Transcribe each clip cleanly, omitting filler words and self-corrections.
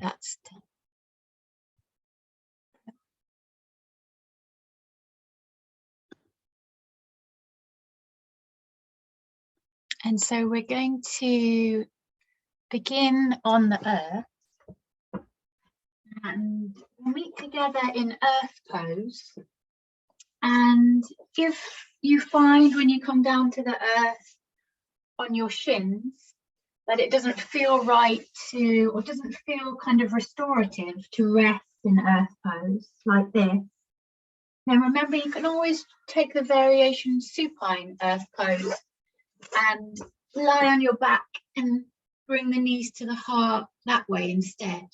that's done. And so we're going to begin on the earth, and we'll meet together in earth pose. And if you find when you come down to the earth on your shins that it doesn't feel right to, or doesn't feel kind of restorative to rest in earth pose like this, now remember you can always take the variation supine earth pose and lie on your back and bring the knees to the heart that way instead.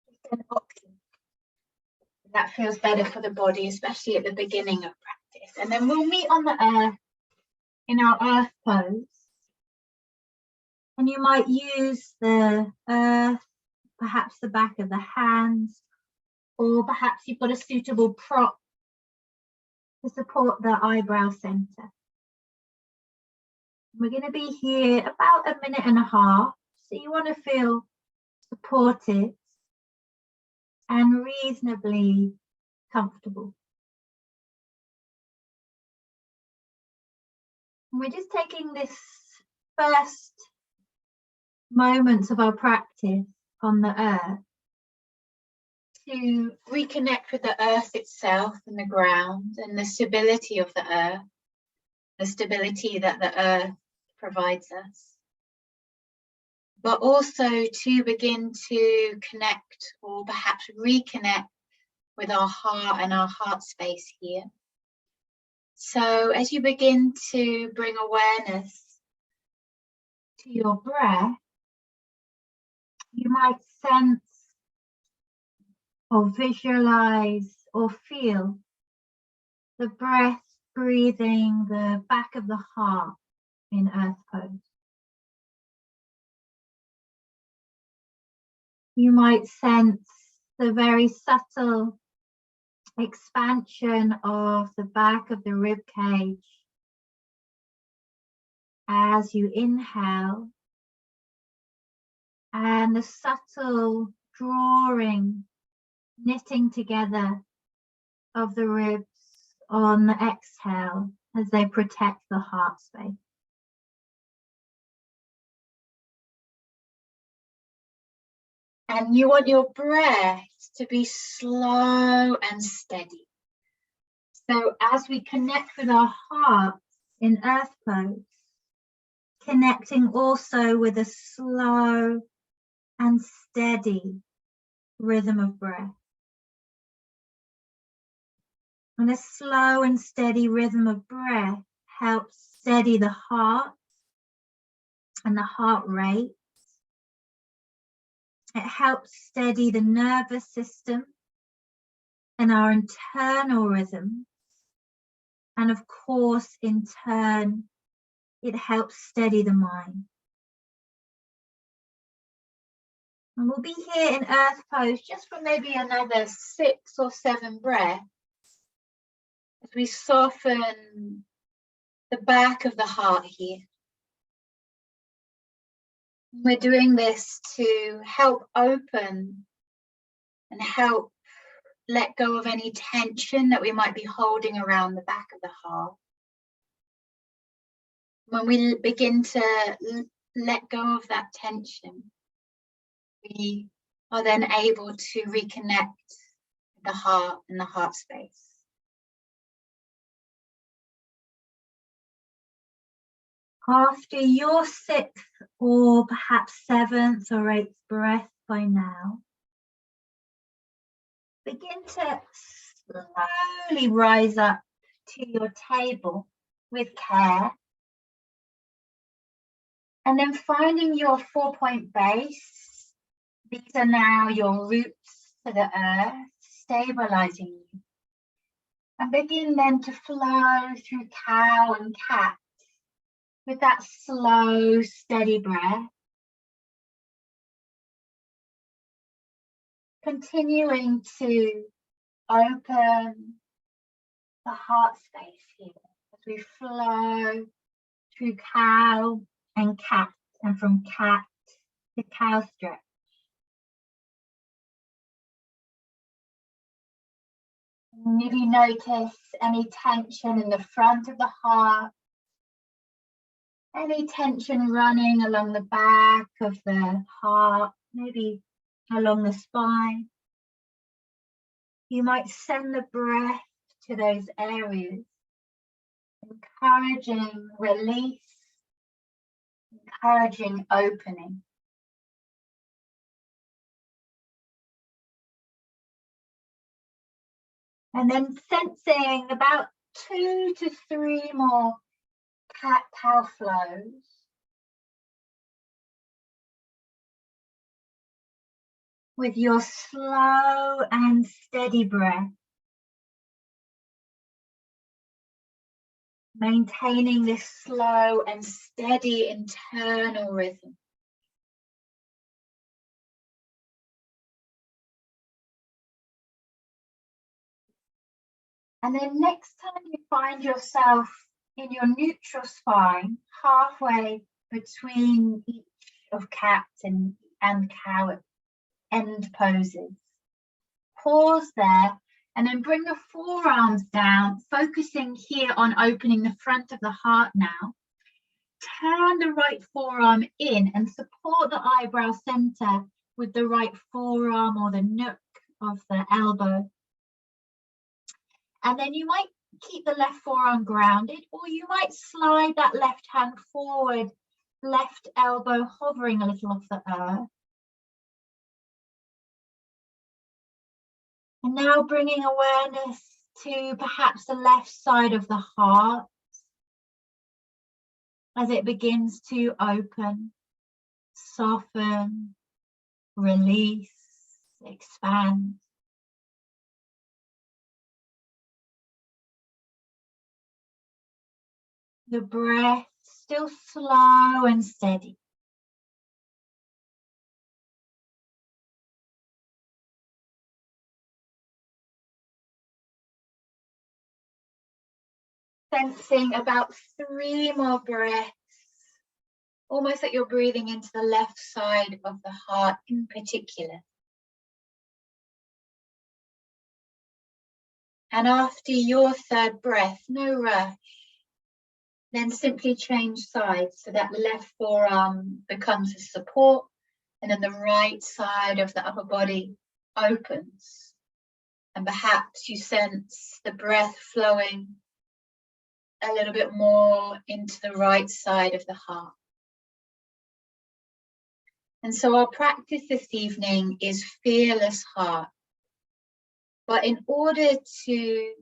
It's an option. That feels better for the body, especially at the beginning of practice. And then we'll meet on the earth in our earth pose. And you might use the earth, perhaps the back of the hands, or perhaps you've got a suitable prop to support the eyebrow center. We're going to be here about a minute and a half, so you want to feel supported and reasonably comfortable. And we're just taking this first moments of our practice on the earth to reconnect with the earth itself and the ground and the stability of the earth, the stability that the earth provides us, but also to begin to connect or perhaps reconnect with our heart and our heart space here. So as you begin to bring awareness to your breath, you might sense or visualize or feel the breath breathing the back of the heart in earth pose. You might sense the very subtle expansion of the back of the rib cage as you inhale, and the subtle drawing, knitting together of the ribs on the exhale as they protect the heart space. And you want your breath to be slow and steady. So as we connect with our hearts in earth pose, connecting also with a slow and steady rhythm of breath. And a slow and steady rhythm of breath helps steady the heart and the heart rate. It helps steady the nervous system and our internal rhythm. And of course, in turn, it helps steady the mind. And we'll be here in earth pose just for maybe another 6 or 7 breaths as we soften the back of the heart here. We're doing this to help open and help let go of any tension that we might be holding around the back of the heart. When we begin to let go of that tension, we are then able to reconnect with the heart and the heart space. After your 6th or perhaps 7th or 8th breath by now, begin to slowly rise up to your table with care. And then finding your 4-point base. These are now your roots to the earth, stabilizing you. And begin then to flow through cow and cat with that slow, steady breath. Continuing to open the heart space here as we flow through cow and cat, and from cat the cow stretch. Maybe notice any tension in the front of the heart, any tension running along the back of the heart, maybe along the spine. You might send the breath to those areas, encouraging release, encouraging opening. And then sensing about 2 to 3 more cat-cow flows. With your slow and steady breath. Maintaining this slow and steady internal rhythm. And then next time you find yourself in your neutral spine, halfway between each of cat and cow end poses, pause there and then bring the forearms down, focusing here on opening the front of the heart now. Turn the right forearm in and support the eyebrow center with the right forearm or the nook of the elbow. And then you might keep the left forearm grounded, or you might slide that left hand forward, left elbow hovering a little off the earth. And now bringing awareness to perhaps the left side of the heart as it begins to open, soften, release, expand. The breath still slow and steady. Sensing about 3 more breaths, almost like you're breathing into the left side of the heart in particular. And after your 3rd breath, no rush, then simply change sides so that the left forearm becomes a support and then the right side of the upper body opens. And perhaps you sense the breath flowing a little bit more into the right side of the heart. And so our practice this evening is fearless heart. But in order to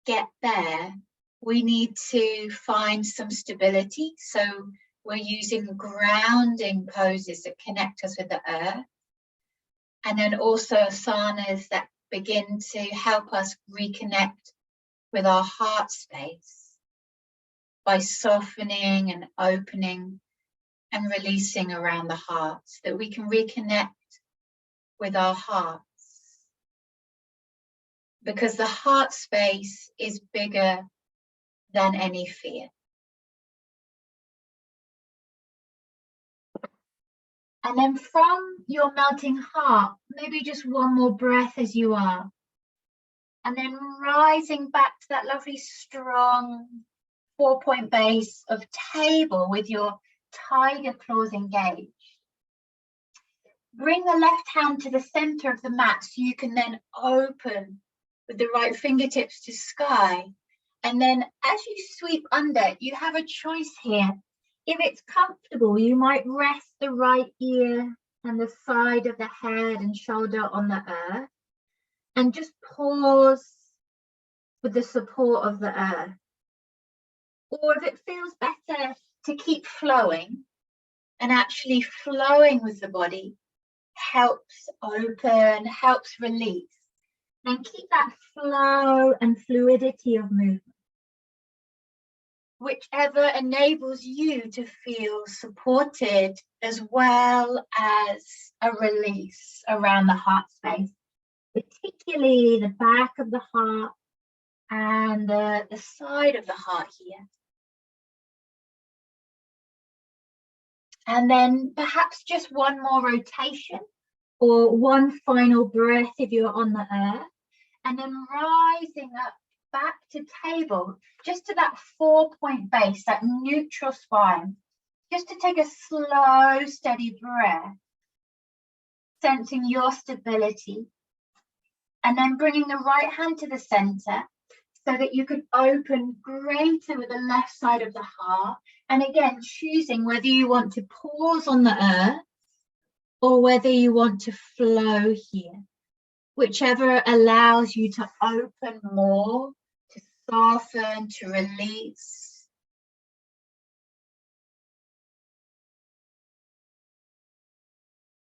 get there, we need to find some stability. So we're using grounding poses that connect us with the earth. And then also asanas that begin to help us reconnect with our heart space by softening and opening and releasing around the heart so that we can reconnect with our hearts. Because the heart space is bigger than any fear. And then from your melting heart, maybe just one more breath as you are. And then rising back to that lovely strong 4-point base of table with your tiger claws engaged. Bring the left hand to the center of the mat so you can then open with the right fingertips to sky. And then as you sweep under, you have a choice here. If it's comfortable, you might rest the right ear and the side of the head and shoulder on the earth and just pause with the support of the earth. Or if it feels better to keep flowing, and actually flowing with the body helps open, helps release, then keep that flow and fluidity of movement. Whichever enables you to feel supported as well as a release around the heart space, particularly the back of the heart and the side of the heart here. And then perhaps just one more rotation or one final breath if you're on the earth. And then rising up back to table, just to that 4-point base, that neutral spine. Just to take a slow, steady breath, sensing your stability. And then bringing the right hand to the center so that you could open greater with the left side of the heart. And again, choosing whether you want to pause on the earth or whether you want to flow here. Whichever allows you to open more, to soften, to release.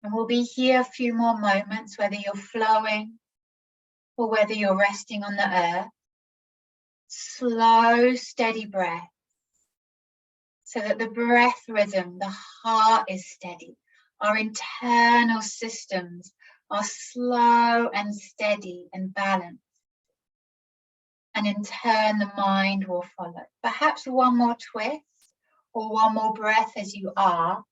And we'll be here a few more moments, whether you're flowing or whether you're resting on the earth. Slow, steady breath, so that the breath rhythm, the heart is steady. Our internal systems are slow and steady and balanced. And in turn, the mind will follow. Perhaps one more twist or one more breath as you are.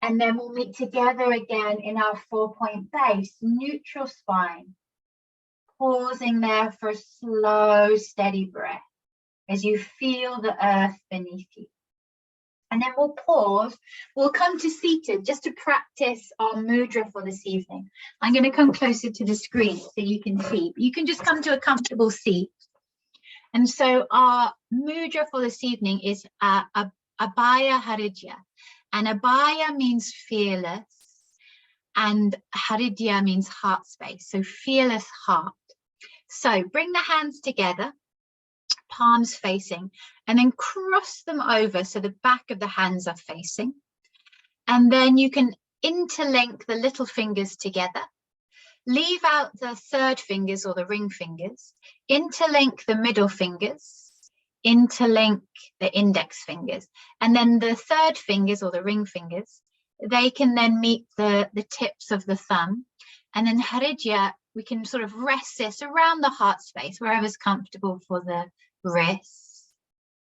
And then we'll meet together again in our 4-point base, neutral spine. Pausing there for a slow, steady breath as you feel the earth beneath you. And then we'll pause. We'll come to seated just to practice our mudra for this evening. I'm going to come closer to the screen so you can see. You can just come to a comfortable seat. And so our mudra for this evening is Abhaya Hridaya. And Abhaya means fearless. And Hridaya means heart space. So fearless heart. So bring the hands together, palms facing, and then cross them over so the back of the hands are facing. And then you can interlink the little fingers together. Leave out the third fingers or the ring fingers. Interlink the middle fingers. Interlink the index fingers. And then the third fingers or the ring fingers, they can then meet the tips of the thumb. And then Hridaya, we can sort of rest this around the heart space, wherever's comfortable for the wrists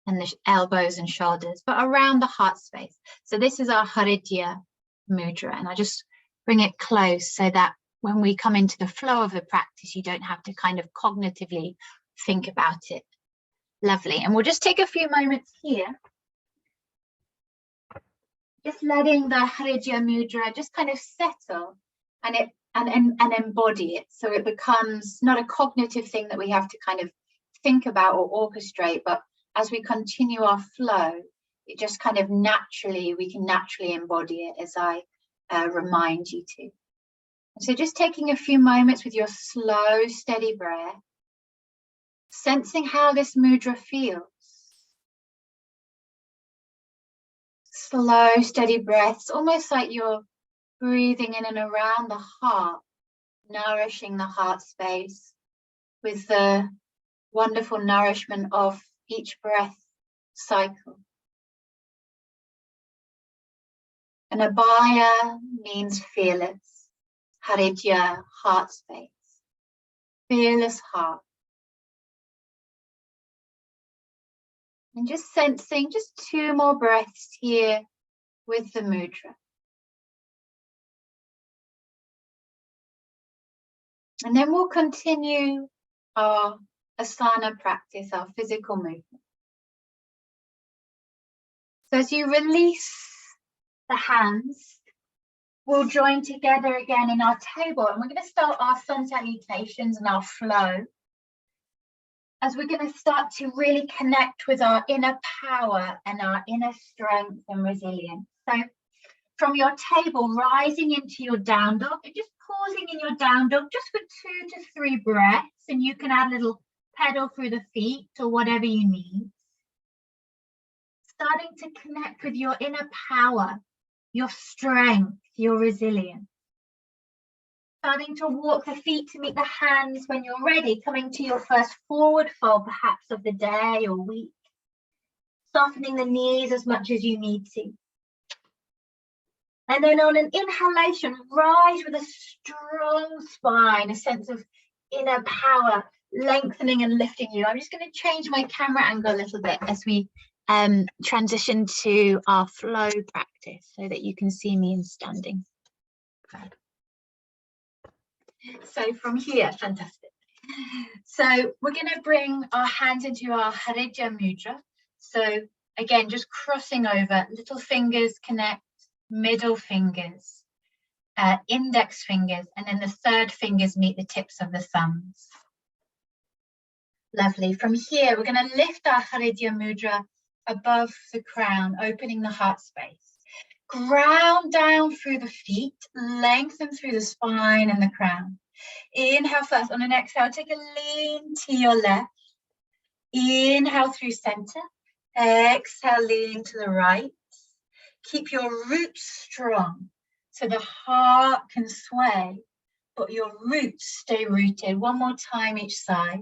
and the elbows and shoulders, but around the heart space. So this is our Hridaya mudra. And I just bring it close so that when we come into the flow of the practice, you don't have to kind of cognitively think about it. Lovely. And we'll just take a few moments here. Just letting the Hridaya mudra just kind of settle and embody it, so it becomes not a cognitive thing that we have to kind of think about or orchestrate, but as we continue our flow, it just kind of we can naturally embody it, as I remind you to. So just taking a few moments with your slow, steady breath, sensing how this mudra feels. Slow, steady breaths, almost like you're breathing in and around the heart, nourishing the heart space with the wonderful nourishment of each breath cycle. And Abhaya means fearless. Hridaya, heart space. Fearless heart. And just sensing just 2 more breaths here with the mudra. And then we'll continue our asana practice, our physical movement. So as you release the hands, we'll join together again in our table, and we're going to start our sun salutations and our flow, as we're going to start to really connect with our inner power and our inner strength and resilience. So from your table, rising into your down dog, and just pausing in your down dog just for 2 to 3 breaths, and you can add a little pedal through the feet or whatever you need. Starting to connect with your inner power, your strength, your resilience. Starting to walk the feet to meet the hands when you're ready, coming to your first forward fold perhaps of the day or week. Softening the knees as much as you need to. And then on an inhalation, rise with a strong spine, a sense of inner power, lengthening and lifting you. I'm just going to change my camera angle a little bit as we transition to our flow practice so that you can see me in standing. So from here, fantastic. So we're going to bring our hands into our Hridaya mudra. So again, just crossing over, little fingers connect, middle fingers, index fingers, and then the third fingers meet the tips of the thumbs. Lovely. From here, we're going to lift our Hridaya mudra above the crown, opening the heart space. Ground down through the feet, lengthen through the spine and the crown. Inhale first. On an exhale, take a lean to your left. Inhale through center. Exhale, lean to the right. Keep your roots strong so the heart can sway, but your roots stay rooted. One more time each side.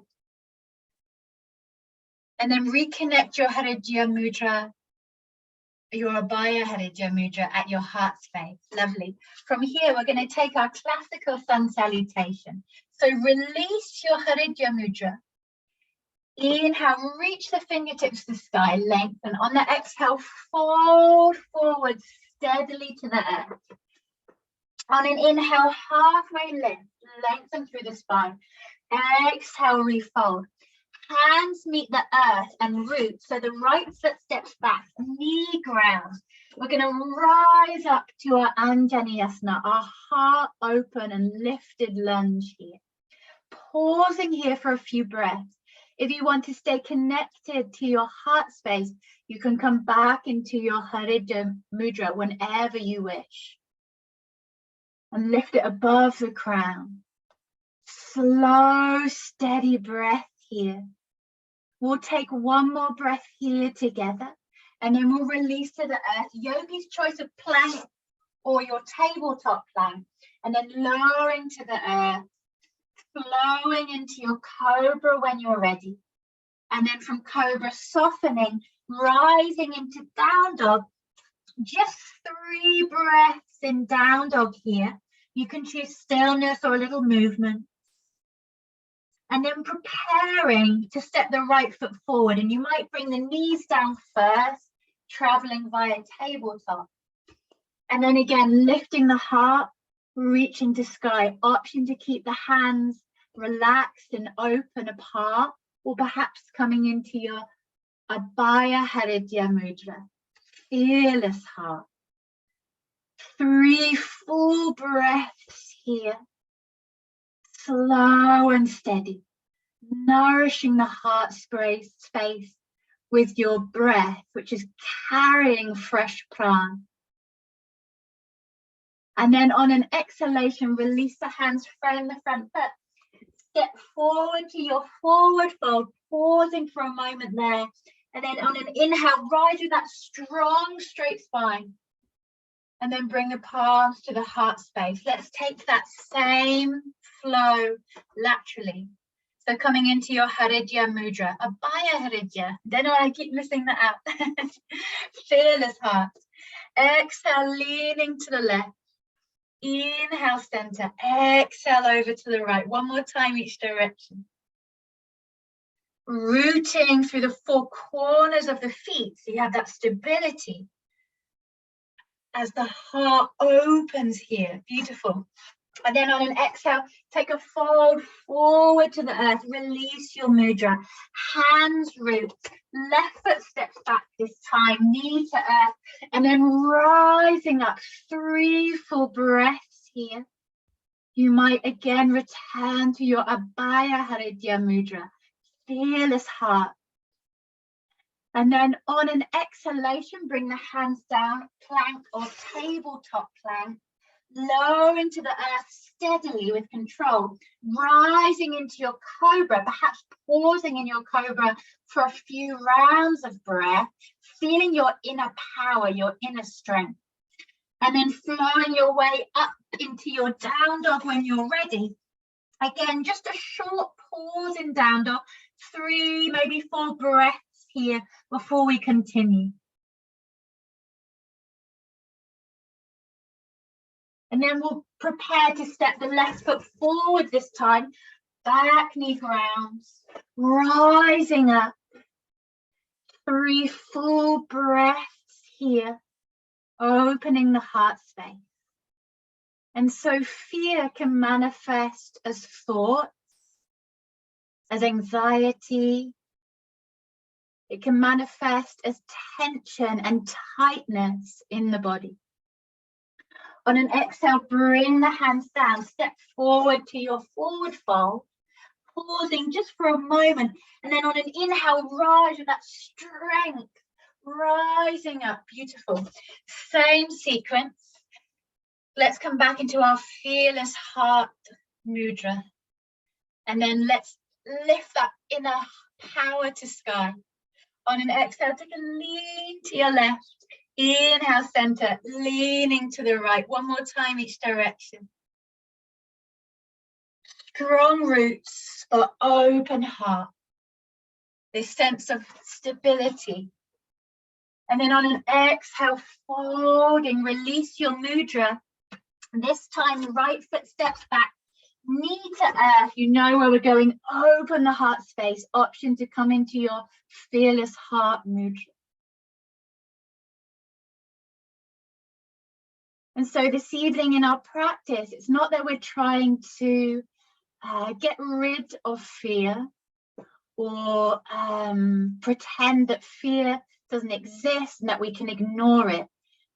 And then reconnect your Hridaya mudra, your Abhaya Hridaya mudra at your heart space. Lovely. From here, we're going to take our classical sun salutation. So release your Hridaya mudra. Inhale, reach the fingertips to the sky, lengthen. On the exhale, fold forward steadily to the earth. On an inhale, halfway lift, lengthen through the spine. Exhale, refold. Hands meet the earth and root, so the right foot steps back, knee ground. We're going to rise up to our Anjaneyasana, our heart open and lifted lunge here. Pausing here for a few breaths. If you want to stay connected to your heart space, you can come back into your Hridaya mudra whenever you wish. And lift it above the crown. Slow, steady breath here. We'll take one more breath here together, and then we'll release to the earth. Yogi's choice of plank or your tabletop plank, and then lowering to the earth, flowing into your cobra when you're ready. And then from cobra, softening, rising into down dog. Just 3 breaths in down dog here. You can choose stillness or a little movement. And then preparing to step the right foot forward. And you might bring the knees down first, traveling via tabletop. And then again, lifting the heart, reaching to sky. Option to keep the hands relaxed and open apart, or perhaps coming into your Abhaya Hridaya mudra. Fearless heart. 3 full breaths here. Slow and steady, nourishing the heart space with your breath, which is carrying fresh prana. And then on an exhalation, release the hands, frame the front foot. Step forward to your forward fold, pausing for a moment there. And then on an inhale, rise with that strong, straight spine. And then bring the palms to the heart space. Let's take that same flow laterally. So coming into your Hridaya mudra, Abhaya Hridaya. Don't know why I keep missing that out. Fearless heart. Exhale, leaning to the left. Inhale, center. Exhale over to the right. One more time each direction. Rooting through the 4 corners of the feet, so you have that stability. As the heart opens here, beautiful. And then on an exhale, take a fold forward to the earth, release your mudra, hands root, left foot steps back this time, knee to earth, and then rising up, 3 full breaths here. You might again return to your Abhaya Hridaya mudra, fearless heart. And then on an exhalation, bring the hands down, plank or tabletop plank, lower into the earth steadily with control, rising into your cobra, perhaps pausing in your cobra for a few rounds of breath, feeling your inner power, your inner strength. And then flowing your way up into your down dog when you're ready. Again, just a short pause in down dog, 3, maybe 4 breaths here before we continue. And then we'll prepare to step the left foot forward this time, back knee grounds, rising up, 3 full breaths here, opening the heart space. And so fear can manifest as thoughts, as anxiety. It can manifest as tension and tightness in the body. On an exhale, bring the hands down, step forward to your forward fold, pausing just for a moment. And then on an inhale, rise with that strength, rising up, beautiful. Same sequence. Let's come back into our fearless heart mudra. And then let's lift that inner power to sky. On an exhale, take a lean to your left. Inhale, center, leaning to the right. One more time, each direction. Strong roots or open heart. This sense of stability. And then on an exhale, folding, release your mudra. This time, right foot steps back, knee to earth. You know where we're going. Open the heart space. Option to come into your fearless heart mudra. And so this evening in our practice, it's not that we're trying to get rid of fear or pretend that fear doesn't exist and that we can ignore it.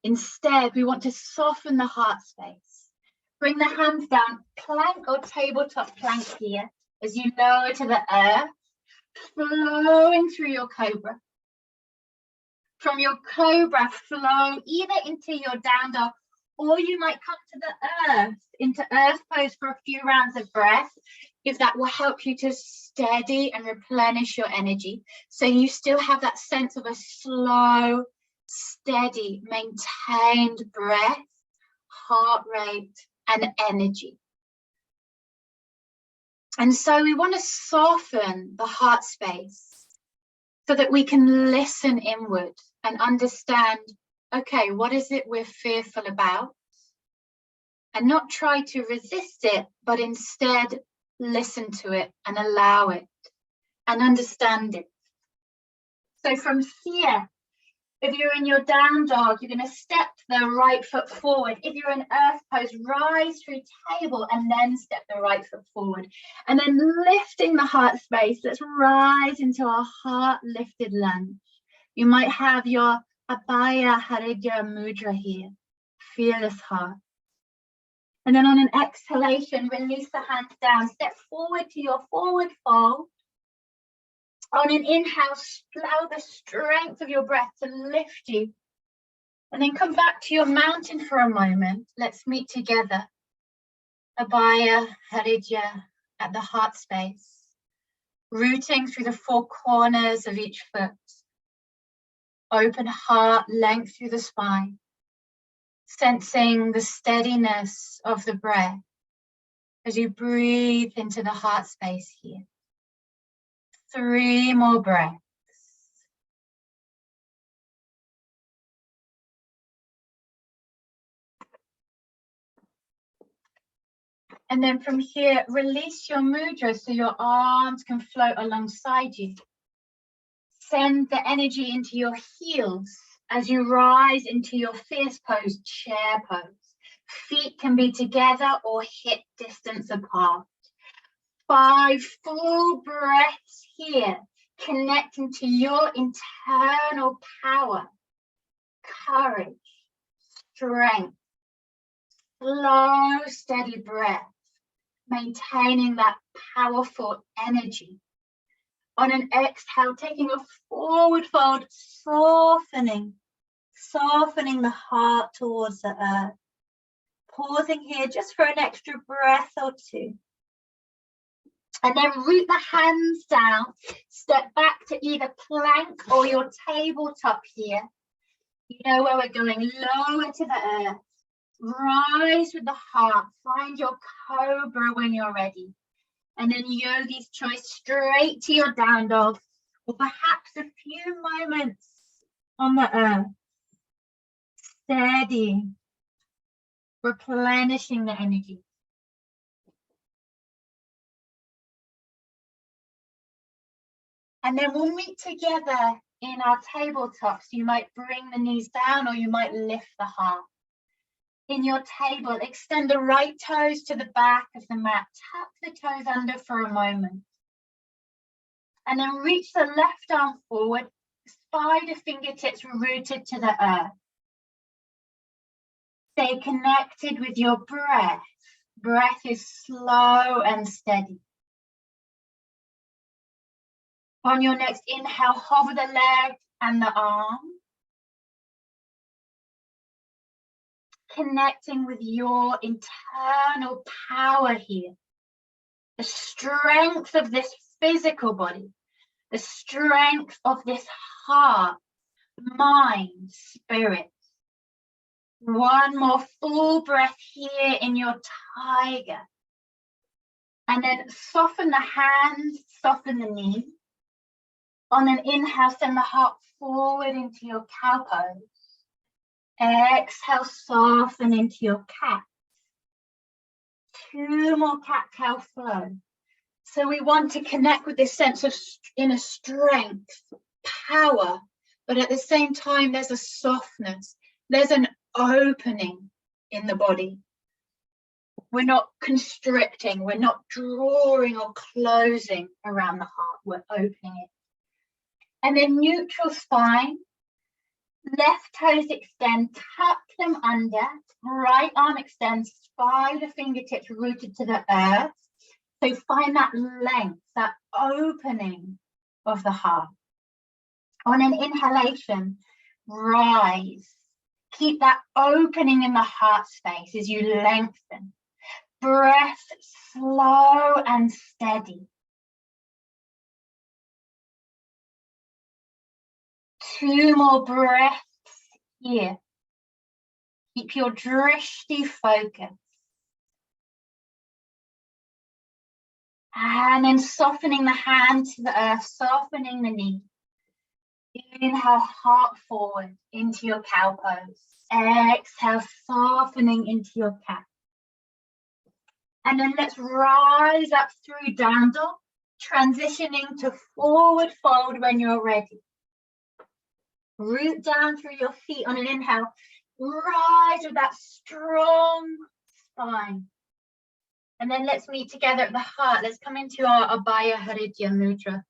Instead, we want to soften the heart space. Bring the hands down, plank or tabletop plank here as you lower to the earth, flowing through your cobra. From your cobra, flow either into your down dog, or you might come to the earth, into earth pose for a few rounds of breath, if that will help you to steady and replenish your energy. So you still have that sense of a slow, steady, maintained breath, heart rate, and energy. And so we want to soften the heart space so that we can listen inward and understand, okay, what is it we're fearful about? And not try to resist it, but instead listen to it and allow it and understand it. So from here, if you're in your down dog, you're going to step the right foot forward. If you're in earth pose, rise through table and then step the right foot forward. And then lifting the heart space, let's rise into our heart lifted lunge. You might have your Abhaya Hridaya mudra here, fearless heart. And then on an exhalation, release the hands down, step forward to your forward fold. On an inhale, allow the strength of your breath to lift you. And then come back to your mountain for a moment. Let's meet together. Abhaya Hridaya at the heart space, rooting through the 4 corners of each foot. Open heart length through the spine, sensing the steadiness of the breath as you breathe into the heart space here. 3 more breaths. And then from here, release your mudra so your arms can float alongside you. Send the energy into your heels as you rise into your fierce pose, chair pose. Feet can be together or hip distance apart. 5 full breaths here, connecting to your internal power, courage, strength. Slow, steady breath, maintaining that powerful energy. On an exhale, taking a forward fold, softening the heart towards the earth. Pausing here just for an extra breath or 2. And then root the hands down, step back to either plank or your tabletop here. You know where we're going, lower to the earth. Rise with the heart, find your cobra when you're ready. And then yogi's choice, straight to your down dog, or perhaps a few moments on the earth. Steady, replenishing the energy. And then we'll meet together in our tabletops, you might bring the knees down or you might lift the heart. In your table, extend the right toes to the back of the mat. Tap the toes under for a moment. And then reach the left arm forward, spider fingertips rooted to the earth. Stay connected with your breath. Breath is slow and steady. On your next inhale, hover the leg and the arm. Connecting with your internal power here. The strength of this physical body. The strength of this heart, mind, spirit. One more full breath here in your tiger. And then soften the hands, soften the knees. On an inhale, send the heart forward into your cow pose. Exhale, soften into your cat. 2 more cat-cow flow. So we want to connect with this sense of inner strength, power, but at the same time, there's a softness. There's an opening in the body. We're not constricting. We're not drawing or closing around the heart. We're opening it. And then neutral spine. Left toes extend, tuck them under. Right arm extends, spider fingertips rooted to the earth. So find that length, that opening of the heart. On an inhalation, rise. Keep that opening in the heart space as you lengthen. Breath slow and steady. 2 more breaths here. Keep your drishti focused. And then softening the hand to the earth, softening the knee. Inhale, heart forward into your cow pose. Exhale, softening into your cat. And then let's rise up through down dog, transitioning to forward fold when you're ready. Root down through your feet on an inhale. Rise with that strong spine. And then let's meet together at the heart. Let's come into our Abhaya Hridaya Mudra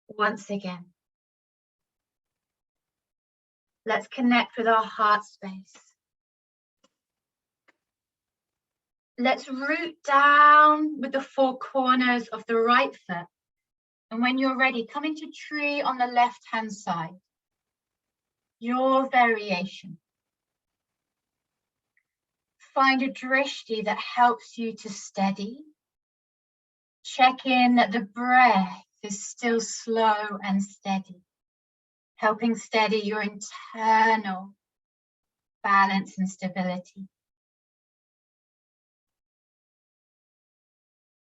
once again. Let's connect with our heart space. Let's root down with the 4 corners of the right foot. And when you're ready, come into tree on the left-hand side. Your variation. Find a drishti that helps you to steady. Check in that the breath is still slow and steady, helping steady your internal balance and stability.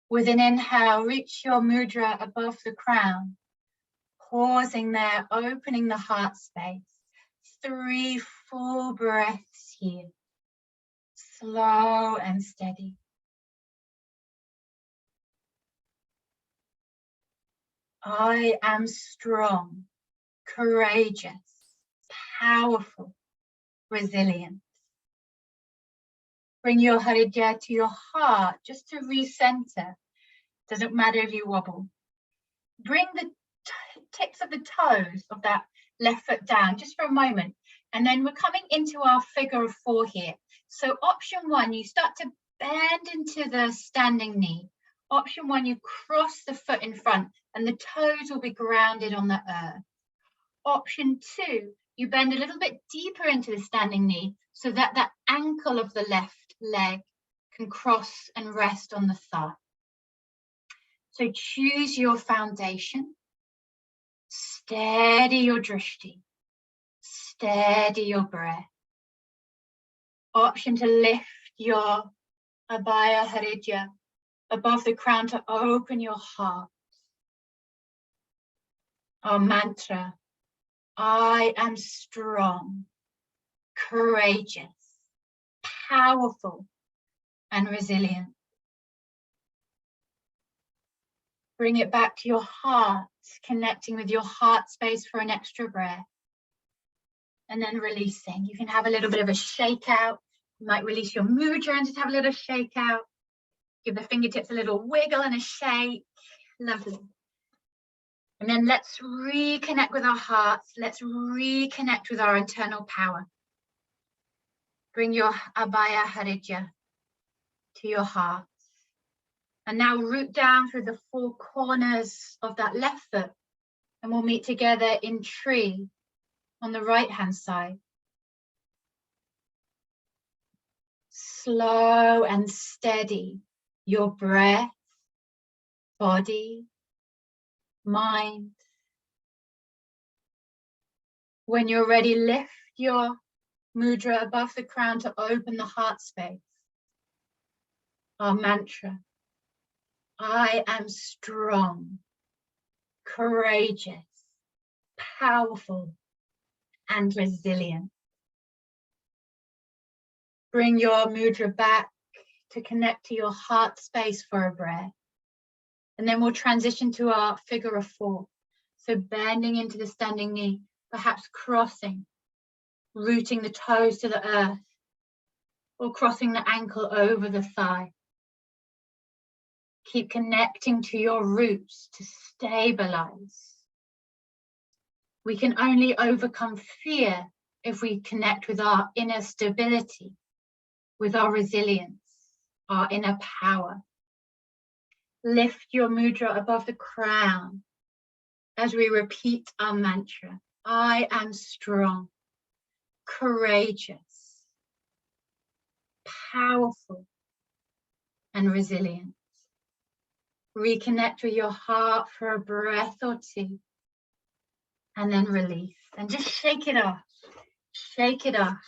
With an inhale, reach your mudra above the crown, pausing there, opening the heart space. 3 full breaths here. Slow and steady. I am strong, courageous, powerful, resilient. Bring your Hridaya to your heart just to recenter. Doesn't matter if you wobble. Bring the tips of the toes of that left foot down just for a moment. And then we're coming into our figure of 4 here. So option 1, you start to bend into the standing knee. Option 1, you cross the foot in front and the toes will be grounded on the earth. Option 2, you bend a little bit deeper into the standing knee so that the ankle of the left leg can cross and rest on the thigh. So choose your foundation. Steady your drishti. Steady your breath. Option to lift your Abhaya Hridaya above the crown to open your heart. Our mantra, I am strong, courageous, powerful, and resilient. Bring it back to your heart, connecting with your heart space for an extra breath. And then releasing. You can have a little bit of a shake out. You might release your mudra and just have a little shake out. Give the fingertips a little wiggle and a shake. Lovely. And then let's reconnect with our hearts. Let's reconnect with our internal power. Bring your Abhaya Hridaya to your heart. And now root down through the four corners of that left foot. And we'll meet together in tree on the right-hand side. Slow and steady. Your breath, body, mind. When you're ready, lift your mudra above the crown to open the heart space. Our mantra: I am strong, courageous, powerful, and resilient. Bring your mudra back to connect to your heart space for a breath. And then we'll transition to our figure of four. So bending into the standing knee, perhaps crossing, rooting the toes to the earth, or crossing the ankle over the thigh. Keep connecting to your roots to stabilize. We can only overcome fear if we connect with our inner stability, with our resilience, our inner power. Lift your mudra above the crown as we repeat our mantra. I am strong, courageous, powerful, and resilient. Reconnect with your heart for a breath or two, and then release. And just shake it off. Shake it off.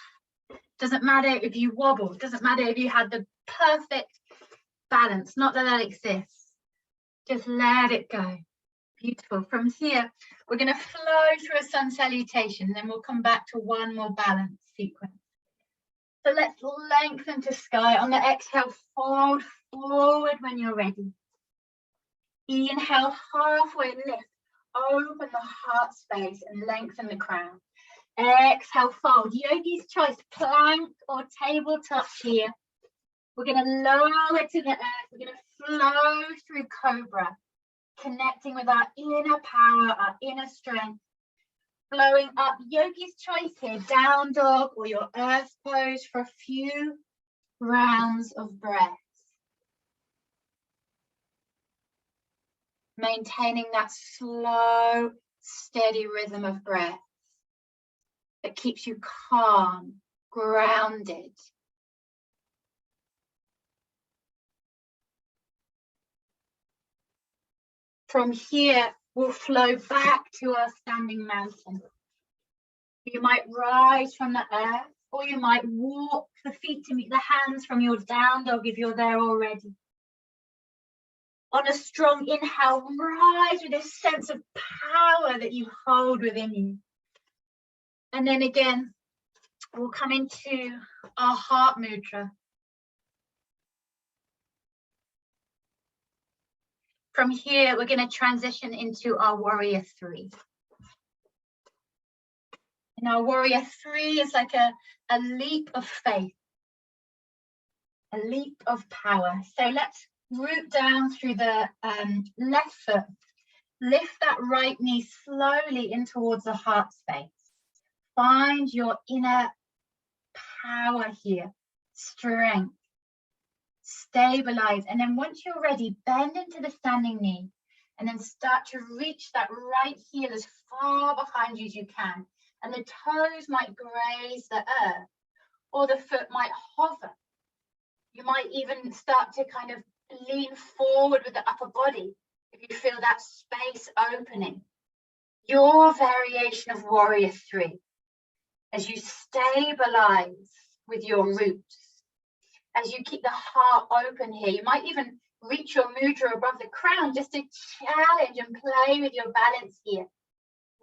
Doesn't matter if you wobble. Doesn't matter if you had the perfect balance. Not that that exists. Just let it go. Beautiful. From here, we're going to flow through a sun salutation. Then we'll come back to one more balance sequence. So let's lengthen to sky. On the exhale, fold forward when you're ready. Inhale, halfway lift. Open the heart space and lengthen the crown. Exhale, fold. Yogi's choice, plank or tabletop here. We're going to lower to the earth. We're going to flow through cobra, connecting with our inner power, our inner strength. Flowing up, yogi's choice here, down dog or your earth pose for a few rounds of breath. Maintaining that slow, steady rhythm of breath that keeps you calm, grounded. From here, we'll flow back to our standing mountain. You might rise from the earth, or you might walk the feet to meet the hands from your down dog if you're there already. On a strong inhale, rise with this sense of power that you hold within you. And then again, we'll come into our heart mudra. From here, we're going to transition into our warrior three. And our warrior three is like a leap of faith, a leap of power. So let's root down through the left foot. Lift that right knee slowly in towards the heart space. Find your inner power here, strength. Stabilize, and then once you're ready, bend into the standing knee and then start to reach that right heel as far behind you as you can, and the toes might graze the earth or the foot might hover. You might even start to kind of lean forward with the upper body if you feel that space opening. Your variation of warrior three as you stabilize with your roots. As you keep the heart open here, you might even reach your mudra above the crown just to challenge and play with your balance here.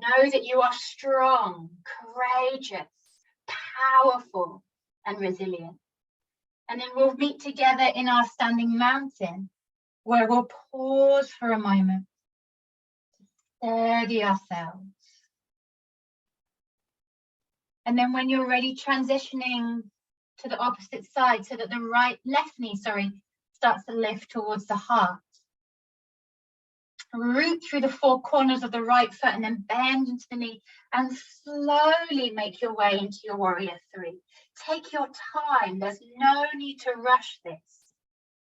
Know that you are strong, courageous, powerful, and resilient. And then we'll meet together in our standing mountain. where we'll pause for a moment, steady ourselves. And then when you're ready, transitioning to the opposite side so that the left knee, starts to lift towards the heart. Root through the four corners of the right foot and then bend into the knee and slowly make your way into your warrior three. Take your time. There's no need to rush this.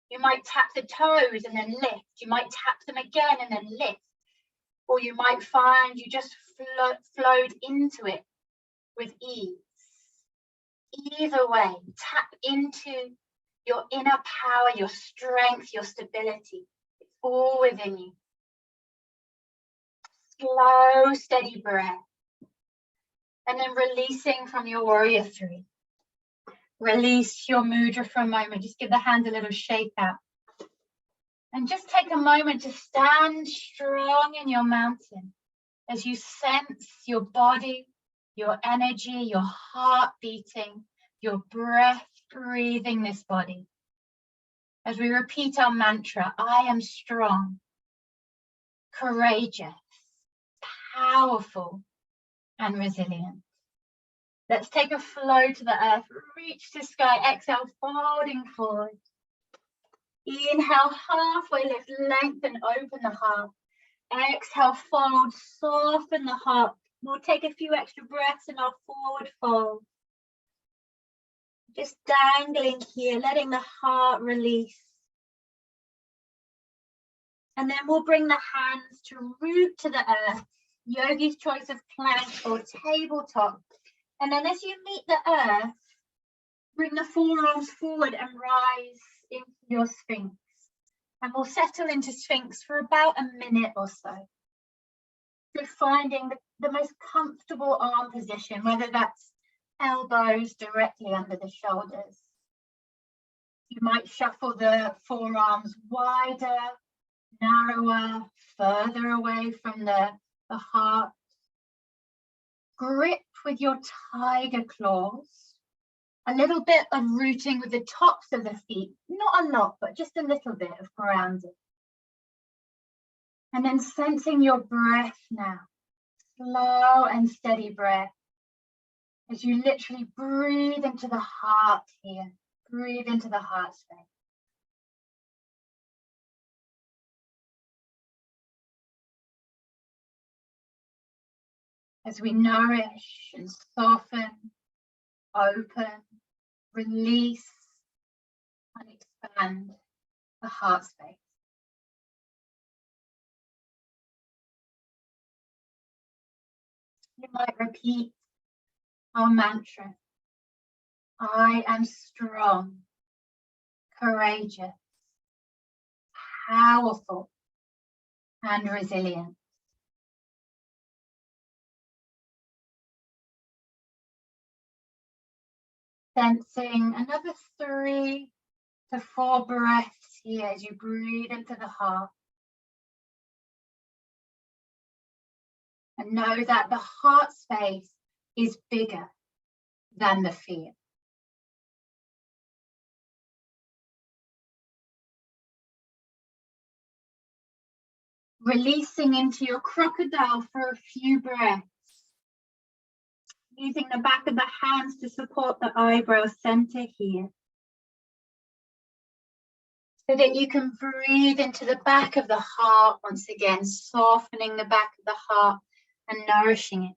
You might tap the toes and then lift. You might tap them again and then lift. Or you might find you just flowed into it with ease. Either way, tap into your inner power, your strength, your stability. It's all within you. Slow, steady breath. And then releasing from your warrior three. Release your mudra for a moment. Just give the hands a little shake out. And just take a moment to stand strong in your mountain as you sense your body, your energy, your heart beating, your breath breathing this body. As we repeat our mantra, I am strong, courageous, powerful, and resilient. Let's take a flow to the earth, reach to sky, exhale, folding forward. Inhale, halfway lift, lengthen, open the heart. Exhale, fold, soften the heart. We'll take a few extra breaths in our forward fold. Just dangling here, letting the heart release. And then we'll bring the hands to root to the earth. Yogi's choice of plank or tabletop. And then as you meet the earth, bring the forearms forward and rise into your Sphinx. And we'll settle into Sphinx for about a minute or so. So finding the most comfortable arm position, whether that's elbows directly under the shoulders. You might shuffle the forearms wider, narrower, further away from the heart. Grip with your tiger claws. A little bit of rooting with the tops of the feet. Not a lot, but just a little bit of grounding. And then sensing your breath now. Slow and steady breath. As you literally breathe into the heart here. Breathe into the heart space. As we nourish and soften, open, release, and expand the heart space. You might repeat our mantra. I am strong, courageous, powerful, and resilient. Sensing another 3 to 4 breaths here as you breathe into the heart. And know that the heart space is bigger than the fear. Releasing into your crocodile for a few breaths. Using the back of the hands to support the eyebrow center here. So that you can breathe into the back of the heart once again, softening the back of the heart and nourishing it.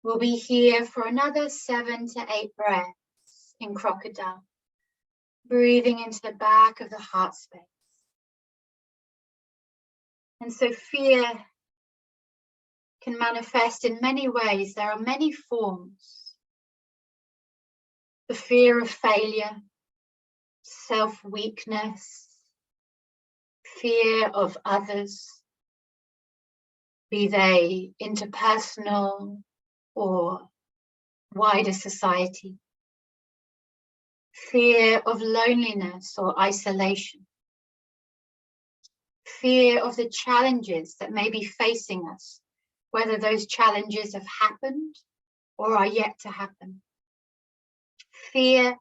We'll be here for another 7 to 8 breaths in crocodile. Breathing into the back of the heart space. And so fear can manifest in many ways. There are many forms. The fear of failure, self-weakness, fear of others, be they interpersonal or wider society. Fear of loneliness or isolation. Fear of the challenges that may be facing us, whether those challenges have happened or are yet to happen. fear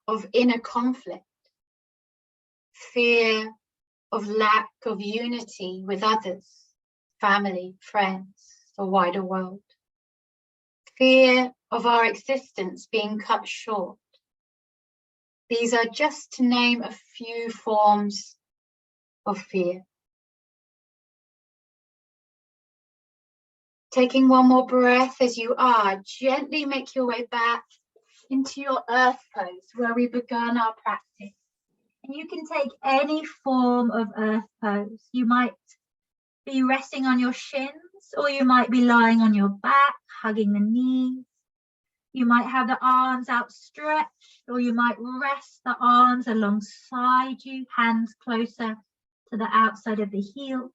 of inner conflict, fear of lack of unity with others, family, friends, the wider world, fear of our existence being cut short. These are just to name a few forms of fear. Taking one more breath as you are, gently make your way back into your earth pose where we began our practice. And you can take any form of earth pose. You might be resting on your shins, or you might be lying on your back, hugging the knees. You might have the arms outstretched, or you might rest the arms alongside you, hands closer to the outside of the heel.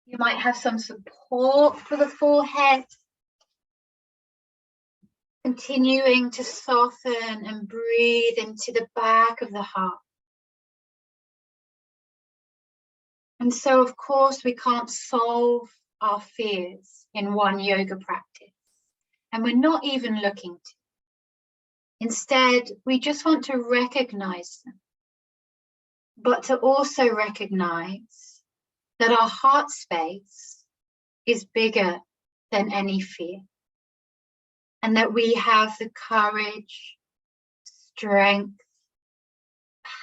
You might have some support for the forehead, continuing to soften and breathe into the back of the heart. And so, of course, we can't solve our fears in one yoga practice, and we're not even looking to. Instead, we just want to recognize them, but to also recognize that our heart space is bigger than any fear, and that we have the courage, strength,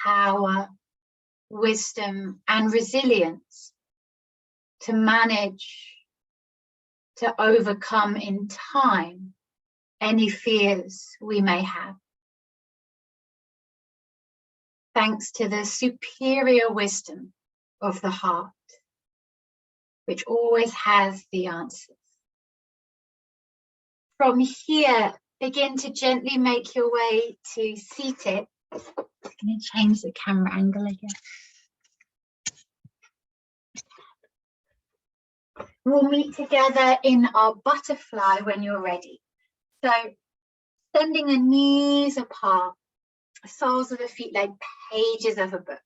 power, wisdom, and resilience to manage, to overcome in time any fears we may have. Thanks to the superior wisdom of the heart, which always has the answers. From here, begin to gently make your way to seated. I'm going to change the camera angle again. We'll meet together in our butterfly when you're ready. So, sending the knees apart, soles of the feet like pages of a book.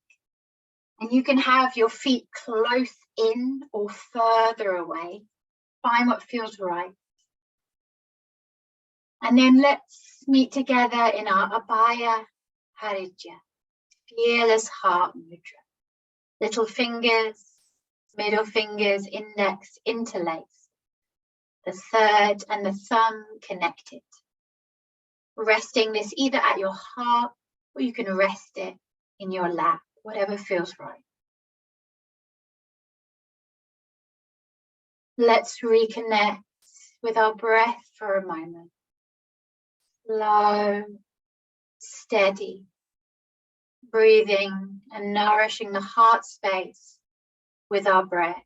And you can have your feet close in or further away. Find what feels right. And then let's meet together in our Abhaya, Hridaya, fearless heart mudra. Little fingers, middle fingers, index interlaced. The third and the thumb connected. Resting this either at your heart or you can rest it in your lap, whatever feels right. Let's reconnect with our breath for a moment. Slow, steady, breathing and nourishing the heart space with our breath.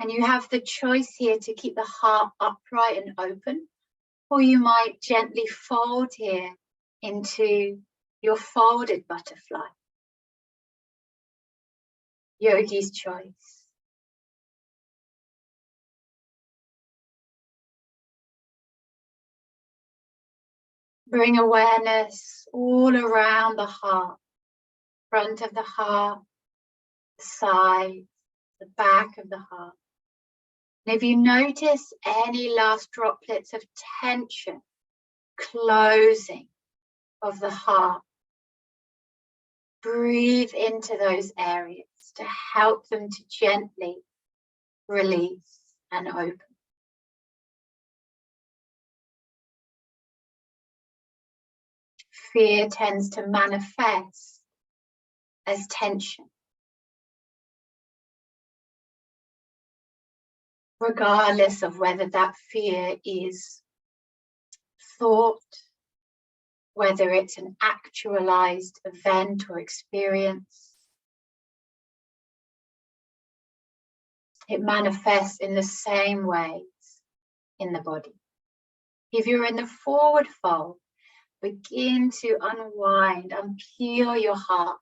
And you have the choice here to keep the heart upright and open, or you might gently fold here into your folded butterfly. Yogi's choice. Bring awareness all around the heart, front of the heart, the side, the back of the heart. And if you notice any last droplets of tension, closing of the heart, breathe into those areas to help them to gently release and open. Fear tends to manifest as tension, regardless of whether that fear is thought, whether it's an actualized event or experience. It manifests in the same ways in the body. If you're in the forward fold, begin to unwind, unpeel your heart.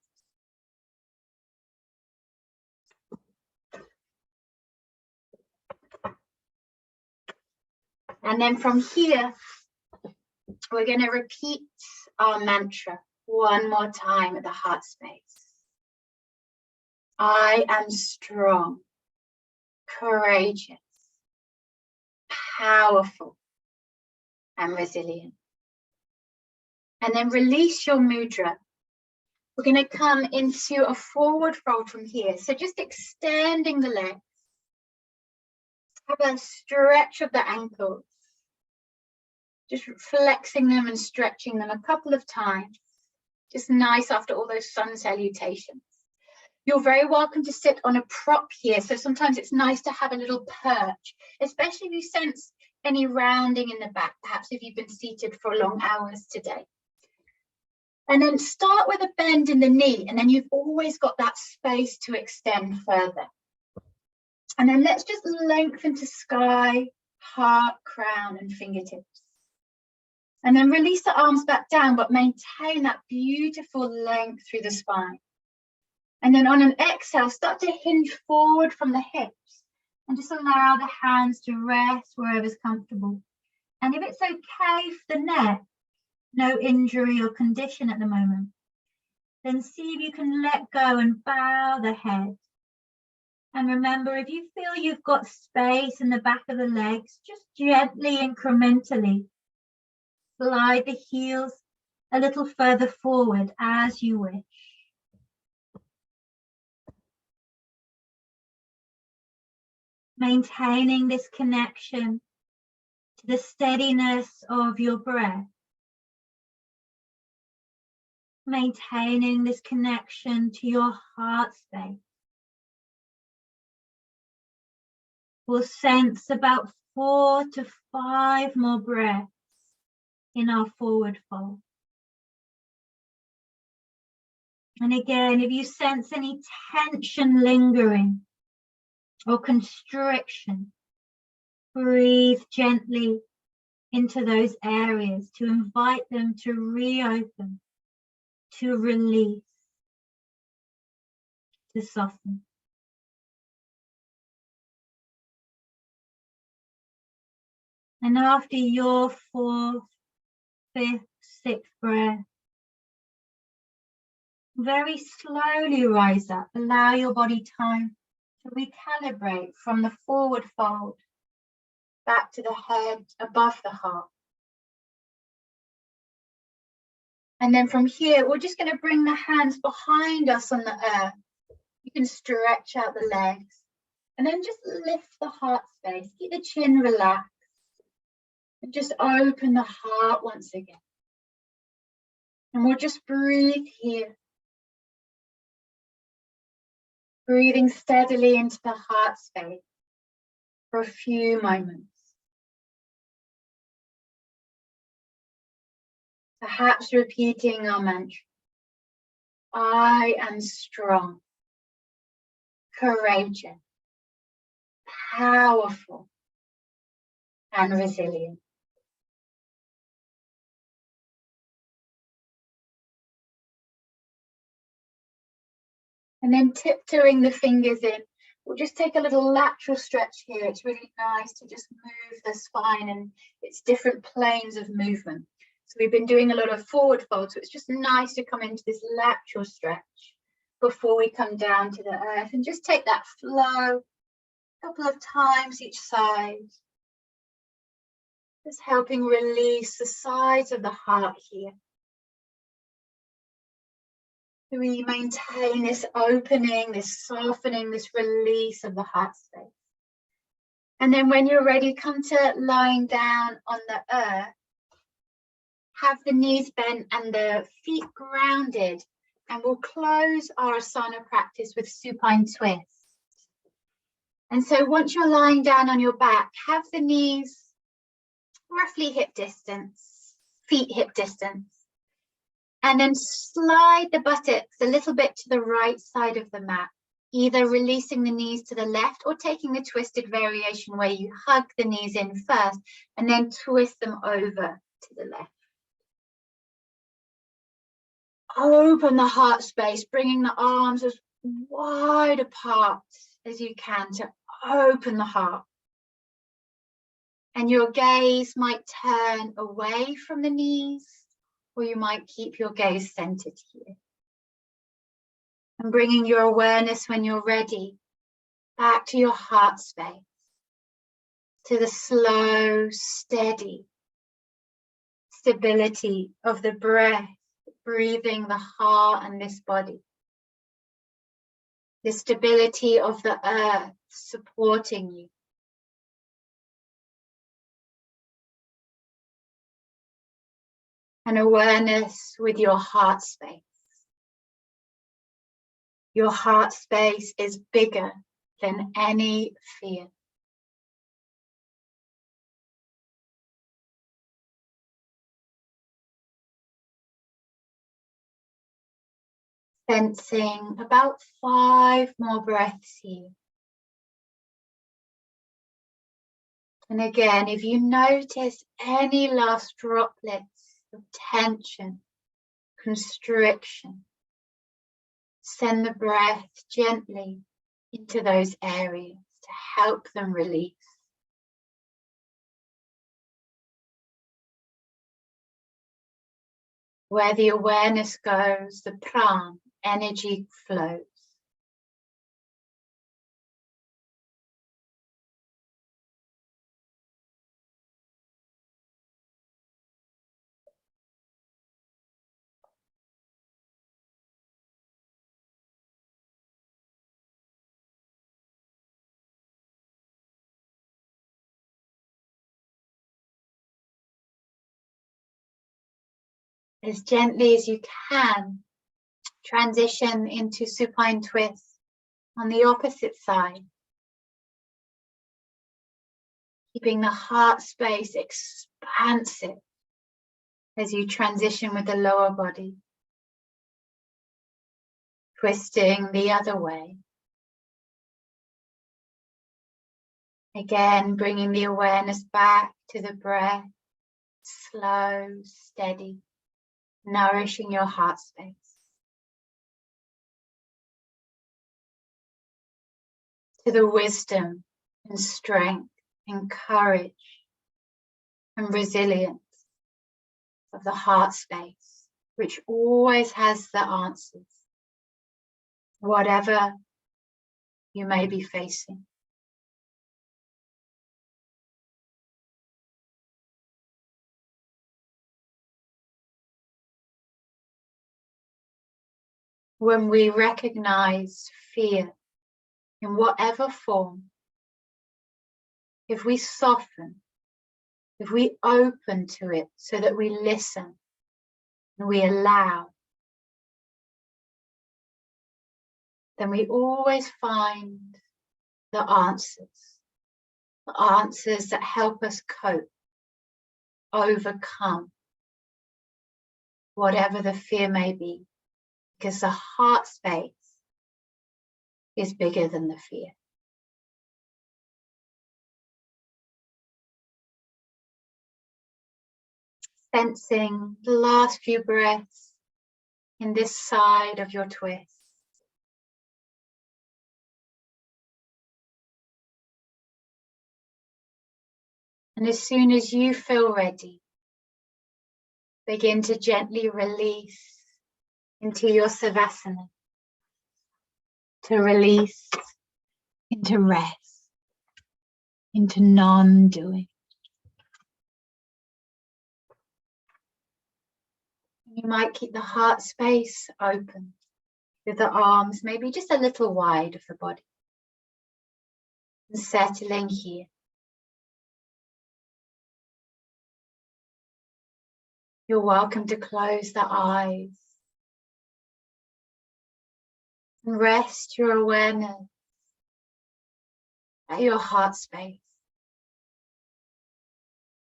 And then from here, we're going to repeat our mantra one more time at the heart space. I am strong, courageous, powerful, and resilient. And then release your mudra. We're going to come into a forward fold from here. So just extending the legs. Have a stretch of the ankles. Just flexing them and stretching them a couple of times. Just nice after all those sun salutations. You're very welcome to sit on a prop here. So sometimes it's nice to have a little perch, especially if you sense any rounding in the back, perhaps if you've been seated for long hours today. And then start with a bend in the knee, and then you've always got that space to extend further. And then let's just lengthen to sky, heart, crown, and fingertips. And then release the arms back down, but maintain that beautiful length through the spine. And then on an exhale, start to hinge forward from the hips and just allow the hands to rest wherever's comfortable. And if it's okay for the neck, no injury or condition at the moment, then see if you can let go and bow the head. And remember, if you feel you've got space in the back of the legs, just gently, incrementally, slide the heels a little further forward as you wish. Maintaining this connection to the steadiness of your breath. Maintaining this connection to your heart space. We'll sense about 4 to 5 more breaths in our forward fold. And again, if you sense any tension lingering or constriction, breathe gently into those areas to invite them to reopen, to release, to soften. And after your 4th, 5th, 6th breath, very slowly rise up. Allow your body time to recalibrate from the forward fold back to the head above the heart. And then from here, we're just going to bring the hands behind us on the earth. You can stretch out the legs and then just lift the heart space. Keep the chin relaxed and just open the heart once again. And we'll just breathe here. Breathing steadily into the heart space for a few moments. Perhaps repeating our mantra. I am strong, courageous, powerful, and resilient. And then tiptoeing the fingers in, we'll just take a little lateral stretch here. It's really nice to just move the spine and its different planes of movement. So we've been doing a lot of forward fold, so it's just nice to come into this lateral stretch before we come down to the earth and just take that flow a couple of times each side. Just helping release the sides of the heart here. We maintain this opening, this softening, this release of the heart space. And then when you're ready, come to lying down on the earth. Have the knees bent and the feet grounded. And we'll close our asana practice with supine twist. And so once you're lying down on your back, have the knees roughly hip distance, feet hip distance. And then slide the buttocks a little bit to the right side of the mat, either releasing the knees to the left or taking the twisted variation where you hug the knees in first and then twist them over to the left. Open the heart space, bringing the arms as wide apart as you can to open the heart. And your gaze might turn away from the knees, or you might keep your gaze centered here. And bringing your awareness when you're ready back to your heart space, to the slow, steady, stability of the breath, breathing the heart and this body. The stability of the earth supporting you. An awareness with your heart space. Your heart space is bigger than any fear. Sensing about 5 more breaths here. And again, if you notice any last droplets of tension, constriction, send the breath gently into those areas to help them release. Where the awareness goes, the pran, energy flows. As gently as you can, transition into supine twist on the opposite side. Keeping the heart space expansive as you transition with the lower body. Twisting the other way. Again, bringing the awareness back to the breath, slow, steady, nourishing your heart space. To the wisdom and strength and courage and resilience of the heart space, which always has the answers, whatever you may be facing. When we recognize fear in whatever form, if we soften, if we open to it so that we listen and we allow, then we always find the answers that help us cope, overcome whatever the fear may be, because the heart space is bigger than the fear. Sensing the last few breaths in this side of your twist. And as soon as you feel ready, begin to gently release into your savasana, to release into rest, into non-doing. You might keep the heart space open with the arms maybe just a little wide of the body. And settling here. You're welcome to close the eyes and rest your awareness at your heart space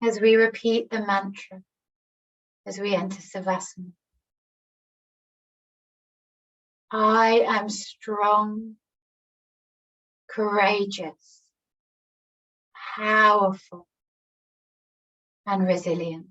as we repeat the mantra as we enter Savasana. I am strong, courageous, powerful, and resilient.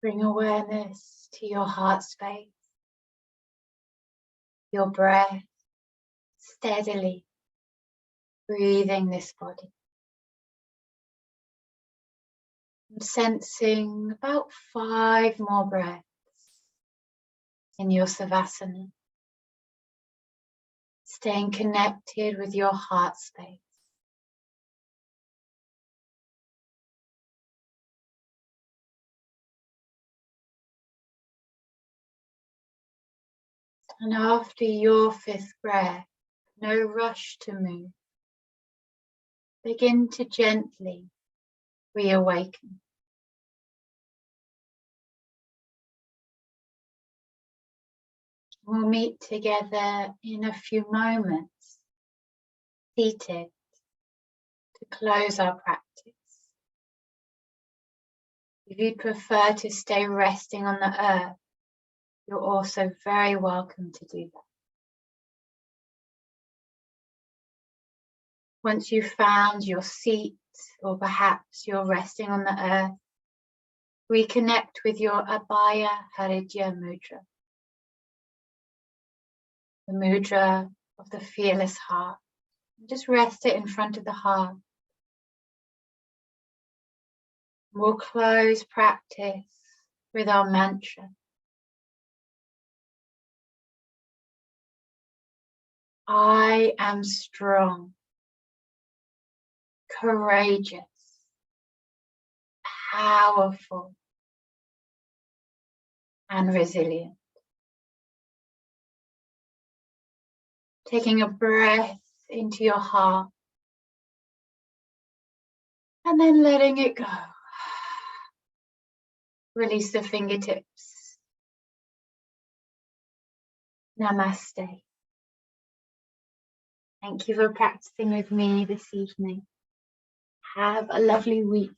Bring awareness to your heart space, your breath, steadily breathing this body. And sensing about 5 more breaths in your Savasana, staying connected with your heart space. And after your 5th breath, no rush to move. Begin to gently reawaken. We'll meet together in a few moments, seated, to close our practice. If you prefer to stay resting on the earth, you're also very welcome to do that. Once you've found your seat, or perhaps you're resting on the earth, reconnect with your Abhaya Hridaya mudra, the mudra of the fearless heart. Just rest it in front of the heart. We'll close practice with our mantra. I am strong, courageous, powerful, and resilient. Taking a breath into your heart and then letting it go. Release the fingertips. Namaste. Thank you for practicing with me this evening. Have a lovely week.